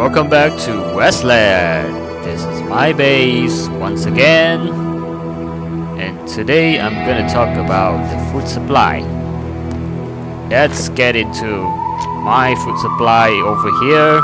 Welcome back to Westland. This is my base once again, and today I'm gonna talk about the food supply. Let's get into my food supply over here.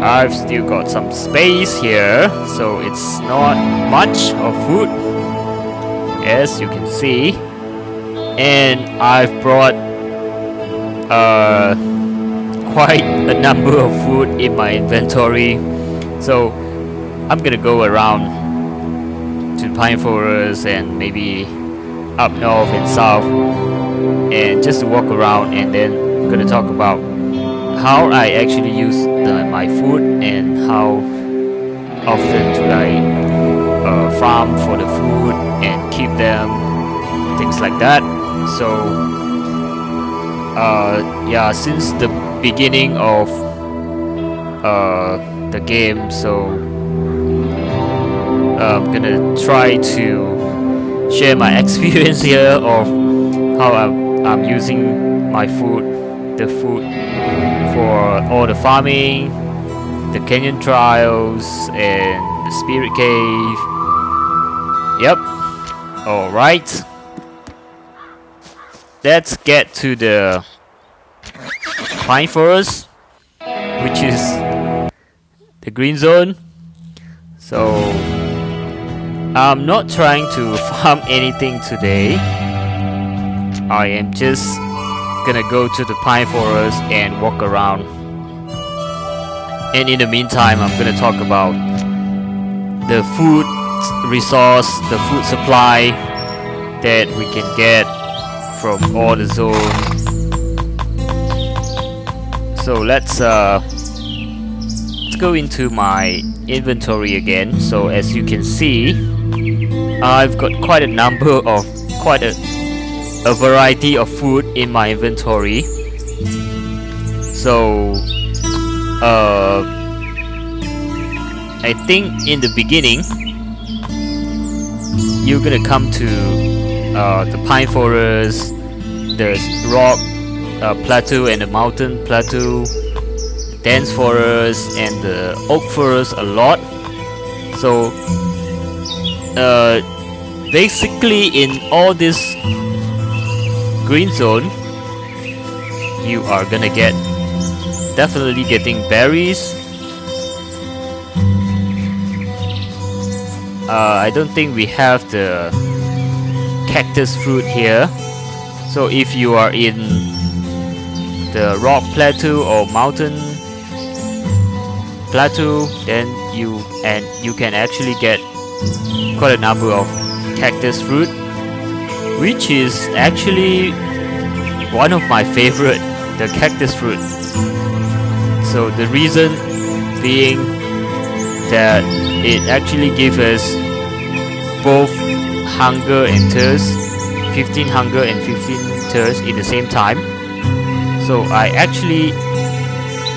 I've still got some space here, so it's not much of food, as you can see. And I've brought quite a number of food in my inventory, so I'm gonna go around to pine forest and maybe up north and south, and just to walk around, and then I'm gonna talk about how I actually use my food and how often do I farm for the food and keep them, things like that. So yeah, since the beginning of the game, so I'm gonna try to share my experience here of how I'm using my food, the food for all the farming, the canyon trials, and the spirit cave. Yep. Alright, let's get to the pine forest, which is the green zone. So I'm not trying to farm anything today. I am just gonna go to the pine forest and walk around, and in the meantime I'm gonna talk about the food resource, the food supply that we can get from all the zones. So let's go into my inventory again. So as you can see, I've got quite a number of a variety of food in my inventory. So I think in the beginning you're gonna come to the pine forest, the rock plateau and the mountain plateau, dense forest and the oak forest a lot. So basically in all this green zone you are gonna get definitely getting berries. I don't think we have the cactus fruit here, so if you are in the rock plateau or mountain plateau, then you can actually get quite a number of cactus fruit, which is actually one of my favorite, the cactus fruit. So the reason being that it actually gives us both hunger and thirst, 15 hunger and 15 thirst in the same time. So I actually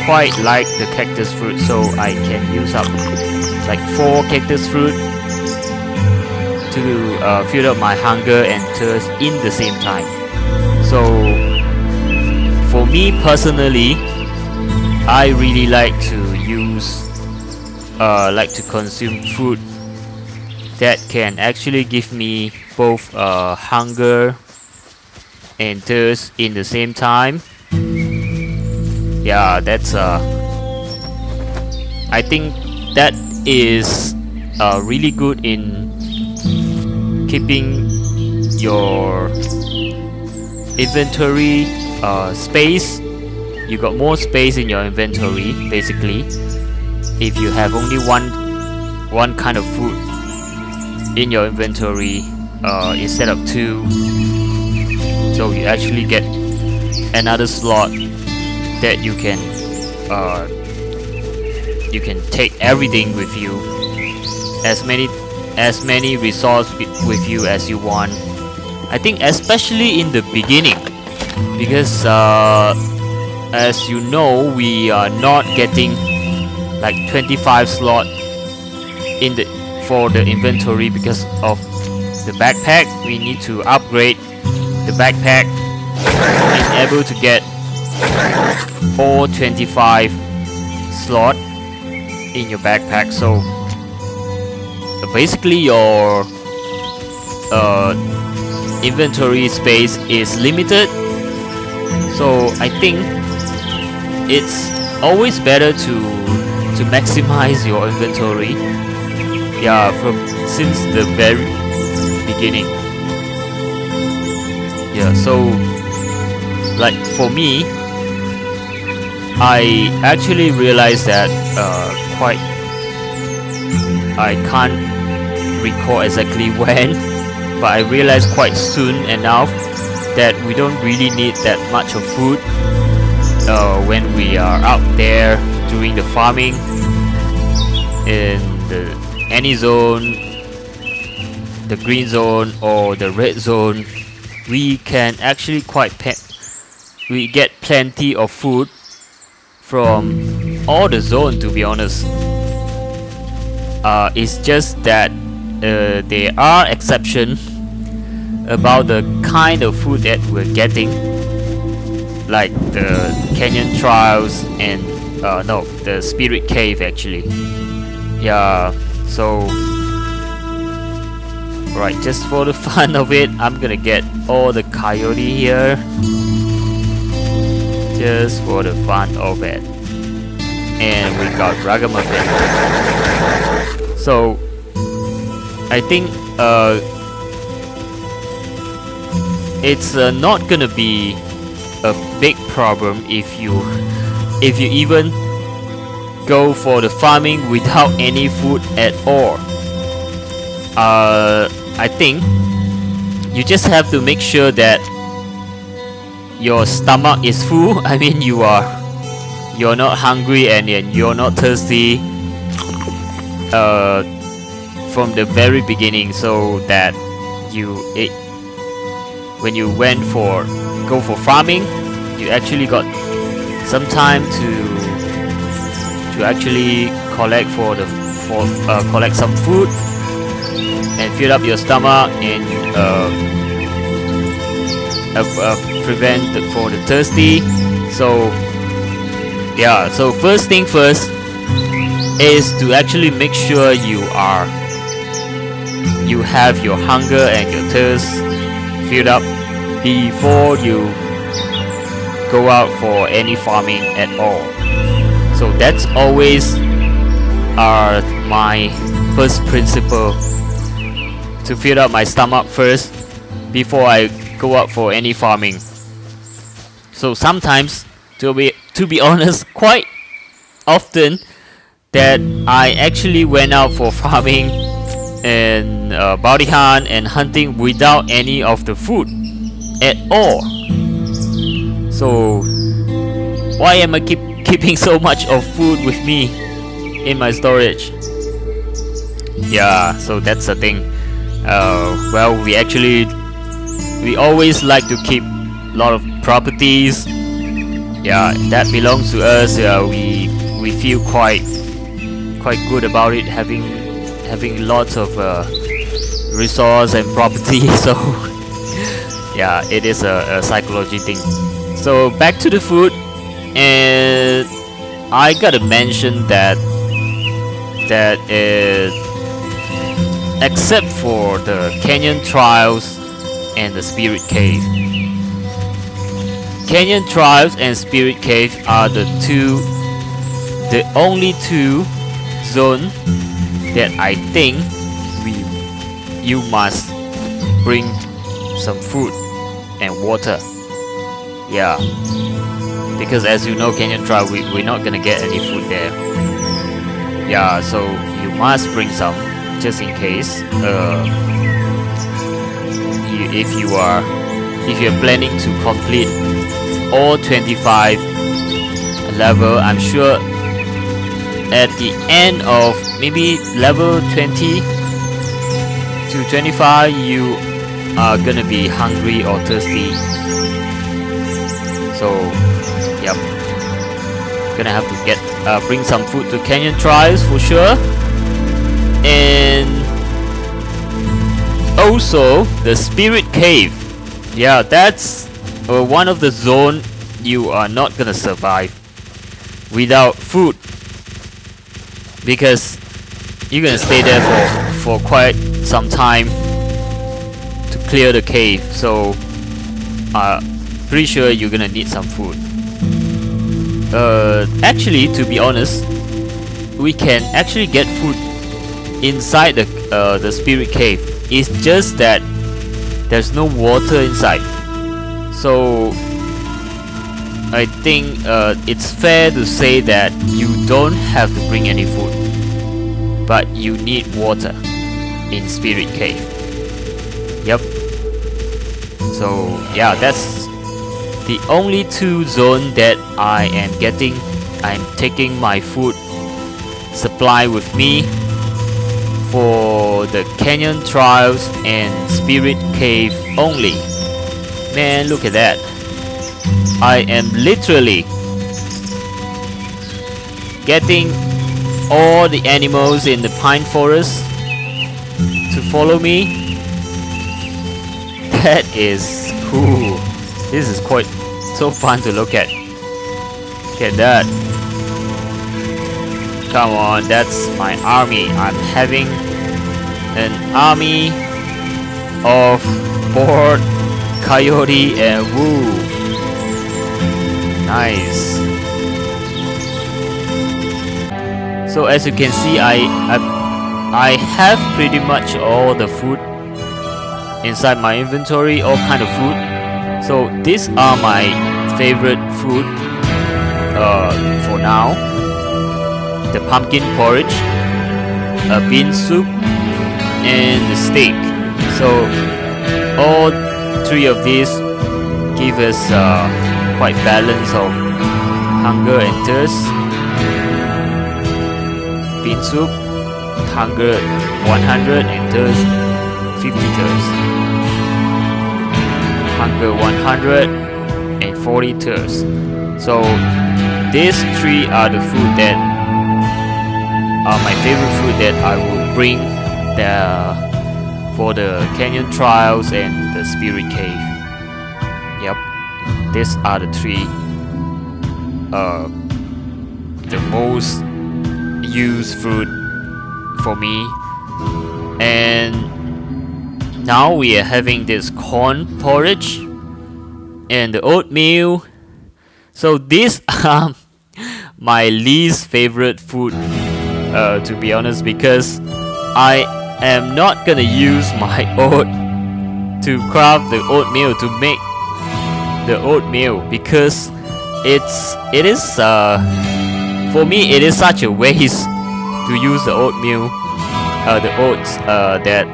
quite like the cactus fruit, so I can use up like 4 cactus fruit to fill up my hunger and thirst in the same time. So for me personally, I really like to use like to consume food that can actually give me both hunger and thirst in the same time. Yeah, that's I think that is really good in keeping your inventory space. You got more space in your inventory basically if you have only one kind of food in your inventory instead of 2. So you actually get another slot that you can take everything with you, as many resources with you as you want. I think especially in the beginning, because as you know, we are not getting like 25 slot for the inventory because of the backpack. We need to upgrade the backpack to be able to get all 25 slot in your backpack. So basically your inventory space is limited. So I think it's always better to maximize your inventory. Yeah, since the very beginning. Yeah, so like for me, I actually realized that I can't recall exactly when, but I realized quite soon enough that we don't really need that much of food when we are out there doing the farming in any zone, the green zone or the red zone. We can actually we get plenty of food from all the zone, to be honest. It's just that there are exceptions about the kind of food that we're getting, like the canyon trials and no, the spirit cave actually. Yeah, so right, just for the fun of it, I'm gonna get all the coyote here, just for the fun of it. And we got ragamuffin. So I think it's not gonna be a big problem if you even go for the farming without any food at all. I think you just have to make sure that your stomach is full. I mean, you're not hungry and you're not thirsty from the very beginning, so that when you go for farming, you actually got some time to actually collect collect some food and fill up your stomach and prevent for the thirsty. So yeah, so first thing first is to actually make sure you have your hunger and your thirst filled up before you go out for any farming at all. So that's always my first principle, to fill up my stomach first before I go out for any farming. So sometimes, to be honest, quite often that I actually went out for farming and bounty hunt and hunting without any of the food at all. So why am I keeping so much of food with me in my storage? Yeah, so that's the thing. Well, we always like to keep a lot of properties. Yeah, that belongs to us. We feel quite good about it, having lots of resource and property. So yeah, it is a psychology thing. So back to the food, and I gotta mention that except for the canyon trials and the spirit cave, canyon trials and spirit cave are the only two zones that I think you must bring some food and water. Yeah, because as you know, canyon trial, we're not gonna get any food there. Yeah, so you must bring some, just in case. If you're planning to complete all 25 level, I'm sure at the end of maybe level 20 to 25, you are gonna be hungry or thirsty. So yep, gonna have to bring some food to canyon trials for sure. And also the spirit cave. Yeah, that's one of the zone you are not gonna survive without food, because you're gonna stay there for quite some time to clear the cave. So pretty sure you're gonna need some food. Actually, to be honest, we can actually get food inside the spirit cave. It's just that there's no water inside. So I think it's fair to say that you don't have to bring any food, but you need water in spirit cave. Yep. So yeah, that's the only two zones that I am getting. I'm taking my food supply with me for the canyon trials and spirit cave only. Man, look at that. I am literally getting all the animals in the pine forest to follow me. That is cool. This is quite so fun to look at. Look at that. Come on, that's my army. I'm having an army of boar, coyote, and wolf. Nice. So as you can see, I have pretty much all the food inside my inventory, all kind of food. So these are my favorite food for now. The pumpkin porridge, a bean soup, and the steak. So all three of these give us quite balance of hunger and thirst. Bean soup, hunger 100 and thirst 50 thirst. Hunger 100 and 40 thirst. So these three are the food that are my favorite food that I will bring for the canyon trials and the spirit cave. Yep, these are the three the most used food for me. And now we are having this corn porridge and the oatmeal. So these are my least favorite food, to be honest, because I am not gonna use my oat to craft the oatmeal, to make the oatmeal, because it is for me it is such a waste to use the oatmeal, the oats that,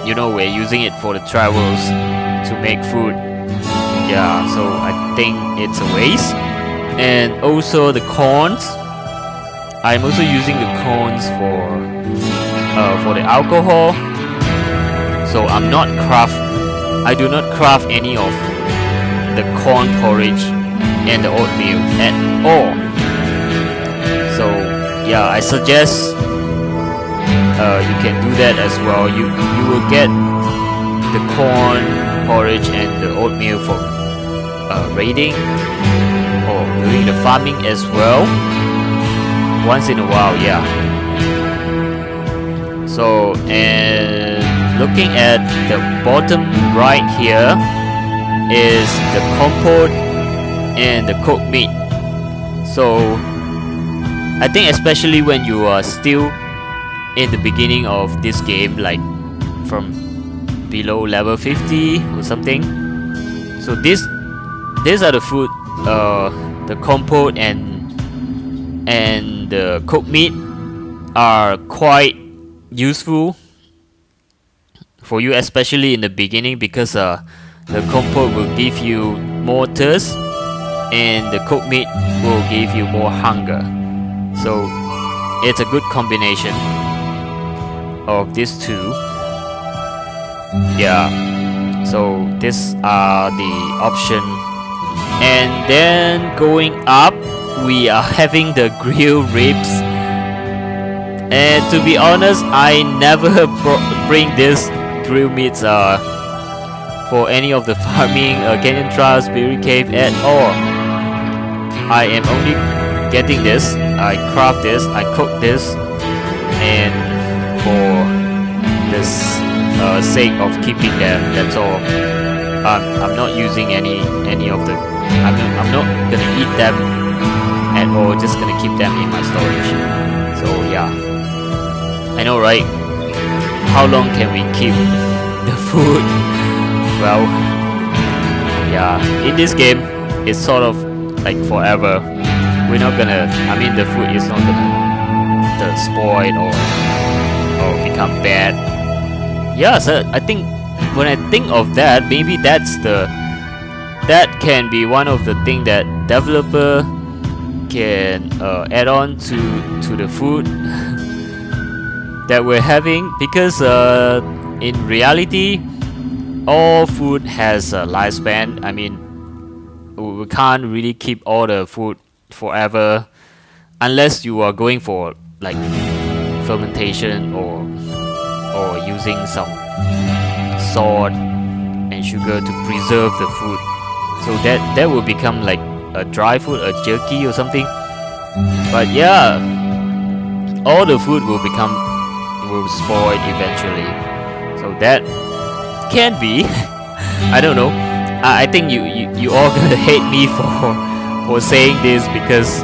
you know, we're using it for the travels to make food. Yeah, so I think it's a waste. And also the corns, I'm also using the corns for the alcohol. So I do not craft any of the corn porridge and the oatmeal at all. So yeah, I suggest you can do that as well. You will get the corn porridge and the oatmeal for raiding or doing the farming as well, once in a while. Yeah. So, and looking at the bottom right here is the compote and the cooked meat. So I think especially when you are still in the beginning of this game, like from below level 50 or something, so these are the food, the compote and the cooked meat are quite useful for you, especially in the beginning, because the compote will give you more thirst and the cooked meat will give you more hunger. So it's a good combination of these two. Yeah, so these are the option. And then going up, we are having the grilled ribs. And to be honest, I never bring this grilled meats for any of the farming, canyon trials, spirit cave at all. I am only getting this. I craft this, I cook this, and for the sake of keeping them, that's all. I'm not using any of the. I'm not gonna eat them at all. Just gonna keep them in my storage. So yeah, I know, right? How long can we keep the food? Well, yeah, in this game, it's sort of like forever. We're not gonna. I mean, the food is not gonna spoil or become bad. Yeah, so I think when I think of that, maybe that can be one of the things that developer can add on to the food that we're having, because in reality, all food has a lifespan. I mean, we can't really keep all the food forever unless you are going for like fermentation or using some salt and sugar to preserve the food. So that will become like a dry food, a jerky or something. But yeah, all the food will spoil eventually. So that can be. I don't know. I think you all gonna hate me for saying this, because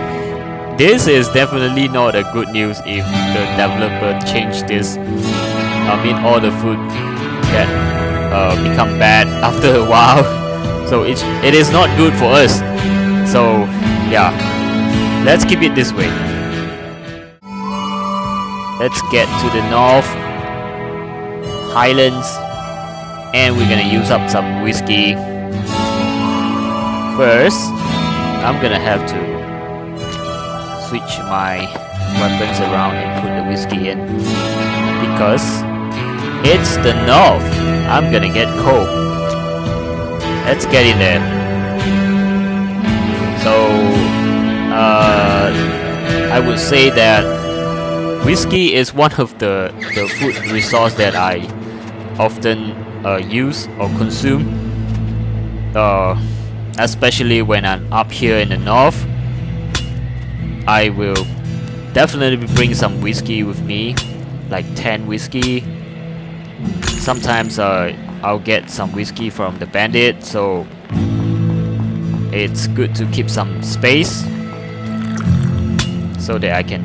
this is definitely not a good news if the developer changed this. I mean, all the food that become bad after a while. So it is not good for us. So yeah, let's keep it this way. Let's get to the North Highlands, and we're gonna use up some whiskey. First, I'm gonna have to switch my weapons around and put the whiskey in, because it's the North. I'm gonna get cold. Let's get in there. So I would say that whiskey is one of the food resource that I often use or consume, especially when I'm up here in the north. I will definitely bring some whiskey with me, like 10 whiskey. Sometimes I'll get some whiskey from the bandit, so it's good to keep some space so that I can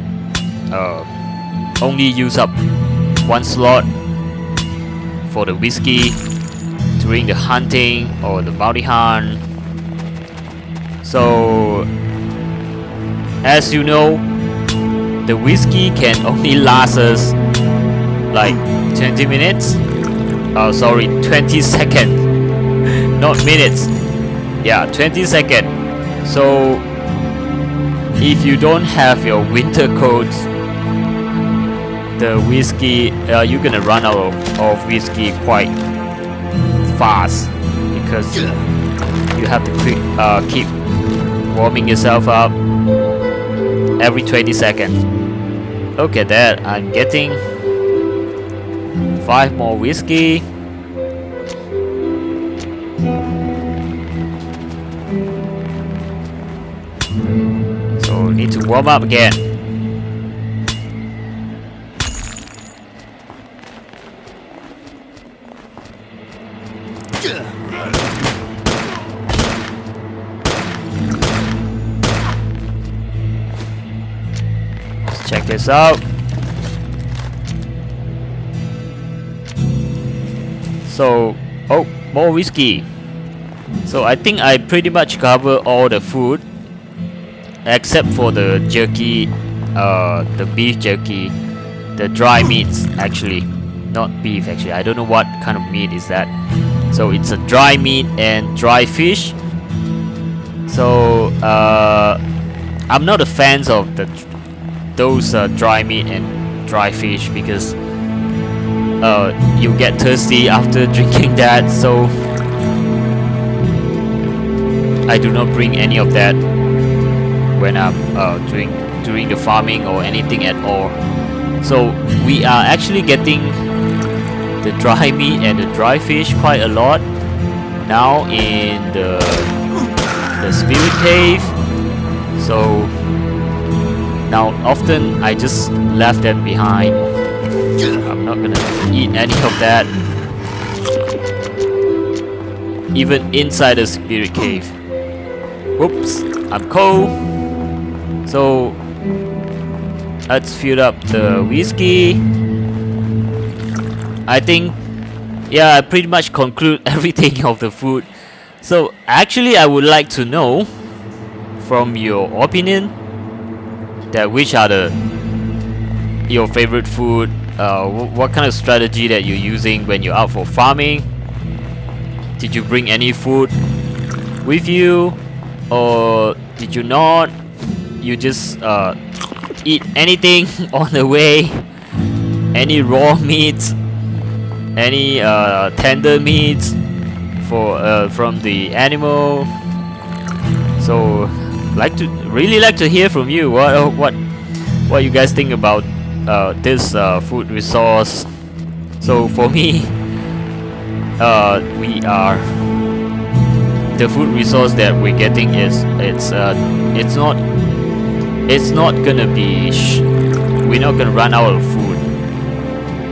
only use up one slot for the whiskey during the hunting or the bounty hunt. So as you know, the whiskey can only last us like 20 minutes. Oh, sorry, 20 seconds, not minutes. Yeah, 20 seconds. So if you don't have your winter coats, the whiskey, you're gonna run out of whiskey quite fast, because you have to keep warming yourself up every 20 seconds. Look at that, I'm getting 5 more whiskey. So need to warm up again. Let's check this out. So, oh, more whiskey. So I think I pretty much cover all the food except for the jerky, the beef jerky, the dry meats actually, not beef actually. I don't know what kind of meat is that. So it's a dry meat and dry fish. So I'm not a fan of those dry meat and dry fish, because you get thirsty after drinking that, so I do not bring any of that when I'm during the farming or anything at all. So we are actually getting the dry meat and the dry fish quite a lot now in the spirit cave. So now often I just left them behind. I'm not gonna eat any of that, even inside the spirit cave. Whoops, I'm cold. So let's fill up the whiskey. I think, yeah, I pretty much conclude everything of the food. So actually I would like to know from your opinion that which are your favorite food, what kind of strategy that you're using when you're out for farming. Did you bring any food with you, or did you not? You just eat anything on the way? Any raw meats, any tender meats from the animal? So really like to hear from you. What you guys think about this food resource. So for me, the food resource that we're getting is it's not gonna be we're not gonna run out of food.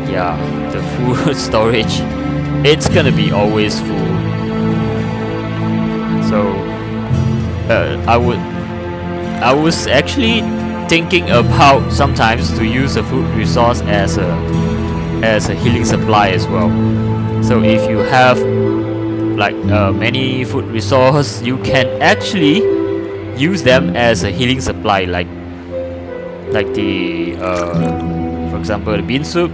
Yeah, the food storage, it's gonna be always full. So I was actually thinking about sometimes to use a food resource as a healing supply as well. So if you have like many food resource, you can actually use them as a healing supply, like the for example the bean soup.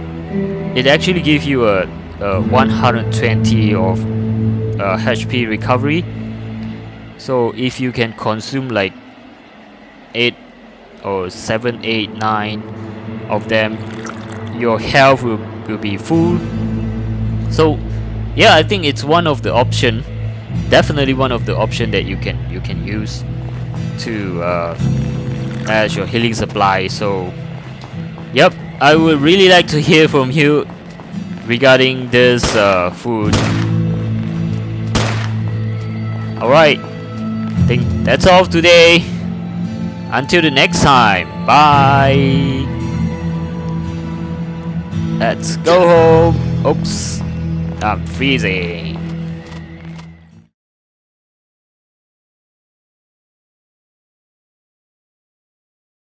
It actually gives you a 120 of HP recovery. So if you can consume like 8 or 7, 8, 9 of them, your health will be full. So yeah, I think it's one of the option, definitely one of the option that you can use to as your healing supply. So yep, I would really like to hear from you regarding this food. Alright, I think that's all today. Until the next time, bye. Let's go home. Oops, I'm freezing.